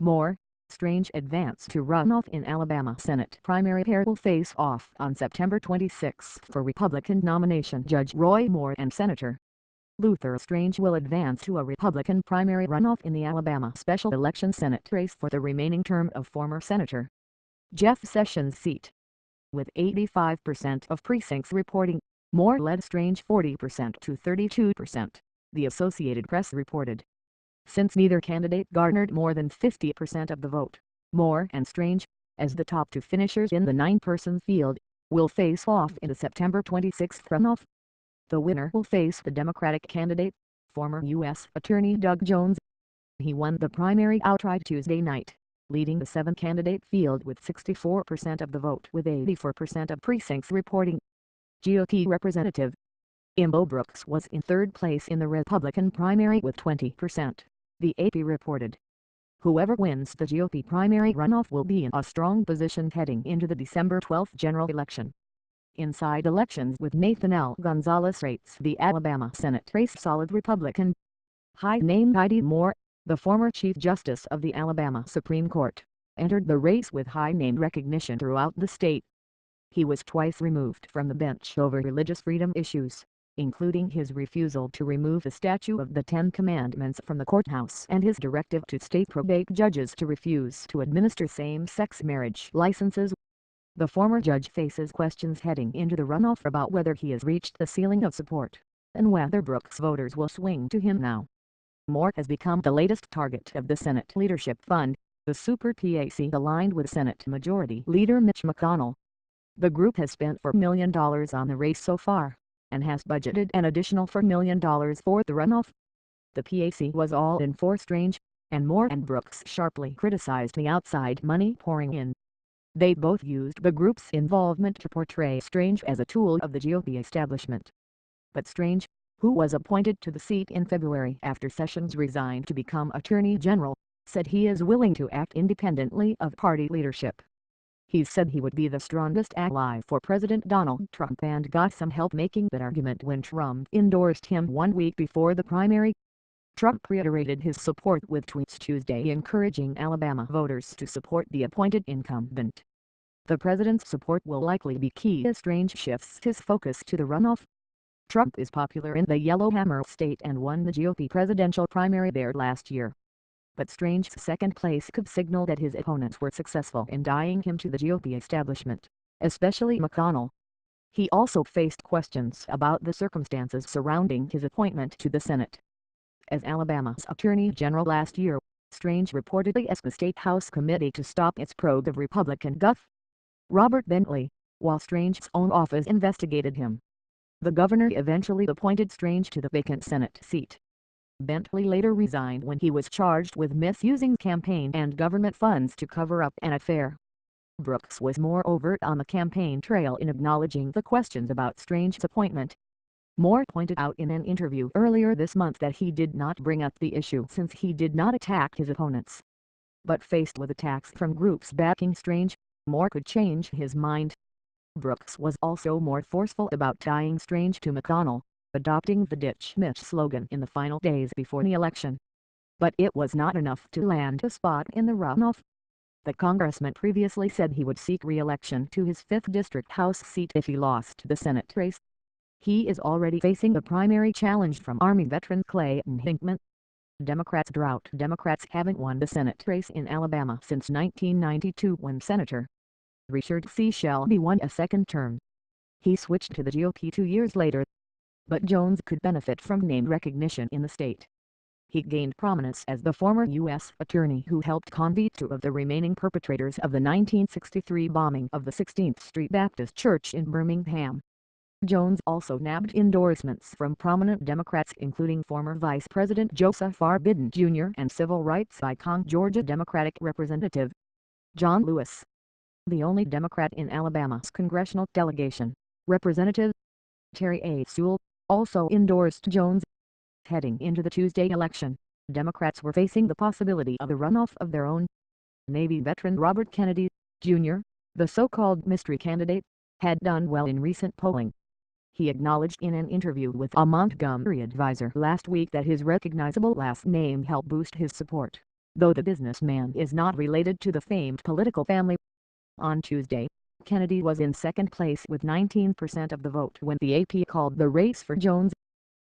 More, Strange advance to runoff in Alabama Senate primary pair will face off on September 26 for Republican nomination Judge Roy Moore and Senator Luther Strange will advance to a Republican primary runoff in the Alabama special election Senate race for the remaining term of former Senator Jeff Sessions' seat. With 85% of precincts reporting, Moore led Strange 40% to 32%, the Associated Press reported. Since neither candidate garnered more than 50% of the vote, Moore and Strange, as the top two finishers in the 9-person field, will face off in the September 26 runoff. The winner will face the Democratic candidate, former U.S. Attorney Doug Jones. He won the primary outright Tuesday night, leading the 7-candidate field with 64% of the vote with 84% of precincts reporting. GOP Representative Imbo Brooks was in third place in the Republican primary with 20%, the AP reported. Whoever wins the GOP primary runoff will be in a strong position heading into the December 12 general election. Inside elections with Nathan L. Gonzalez rates the Alabama Senate race solid Republican. High-name Heidi Moore, the former Chief Justice of the Alabama Supreme Court, entered the race with high-name recognition throughout the state. He was twice removed from the bench over religious freedom issues, including his refusal to remove the statue of the Ten Commandments from the courthouse and his directive to state probate judges to refuse to administer same-sex marriage licenses. The former judge faces questions heading into the runoff about whether he has reached the ceiling of support, and whether Brooks voters will swing to him now. Moore has become the latest target of the Senate Leadership Fund, the super PAC aligned with Senate Majority Leader Mitch McConnell. The group has spent $4 million on the race so far, and has budgeted an additional $4 million for the runoff. The PAC was all in for Strange, and Moore and Brooks sharply criticized the outside money pouring in. They both used the group's involvement to portray Strange as a tool of the GOP establishment. But Strange, who was appointed to the seat in February after Sessions resigned to become Attorney General, said he is willing to act independently of party leadership. He said he would be the strongest ally for President Donald Trump and got some help making that argument when Trump endorsed him 1 week before the primary. Trump reiterated his support with tweets Tuesday encouraging Alabama voters to support the appointed incumbent. The president's support will likely be key as Strange shifts his focus to the runoff. Trump is popular in the Yellowhammer state and won the GOP presidential primary there last year. But Strange's second place could signal that his opponents were successful in tying him to the GOP establishment, especially McConnell. He also faced questions about the circumstances surrounding his appointment to the Senate. As Alabama's Attorney General last year, Strange reportedly asked the State House Committee to stop its probe of Republican guff. Robert Bentley, while Strange's own office investigated him. The governor eventually appointed Strange to the vacant Senate seat. Bentley later resigned when he was charged with misusing campaign and government funds to cover up an affair. Brooks was more overt on the campaign trail in acknowledging the questions about Strange's appointment. Moore pointed out in an interview earlier this month that he did not bring up the issue since he did not attack his opponents. But faced with attacks from groups backing Strange, Moore could change his mind. Brooks was also more forceful about tying Strange to McConnell, adopting the Ditch Mitch slogan in the final days before the election. But it was not enough to land a spot in the runoff. The congressman previously said he would seek re-election to his 5th District House seat if he lost the Senate race. He is already facing a primary challenge from Army veteran Clayton Hinkman. Democrats haven't won the Senate race in Alabama since 1992 when Senator Richard C. Shelby won a second term. He switched to the GOP 2 years later. But Jones could benefit from name recognition in the state. He gained prominence as the former U.S. attorney who helped convict 2 of the remaining perpetrators of the 1963 bombing of the 16th Street Baptist Church in Birmingham. Jones also nabbed endorsements from prominent Democrats including former Vice President Joseph R. Biden Jr. and civil rights icon Georgia Democratic Representative John Lewis. The only Democrat in Alabama's congressional delegation, Representative Terry A. Sewell, also endorsed Jones. Heading into the Tuesday election, Democrats were facing the possibility of a runoff of their own. Navy veteran Robert Kennedy, Jr., the so-called mystery candidate, had done well in recent polling. He acknowledged in an interview with a Montgomery Advisor last week that his recognizable last name helped boost his support. though the businessman is not related to the famed political family. On Tuesday, Kennedy was in second place with 19% of the vote when the AP called the race for Jones.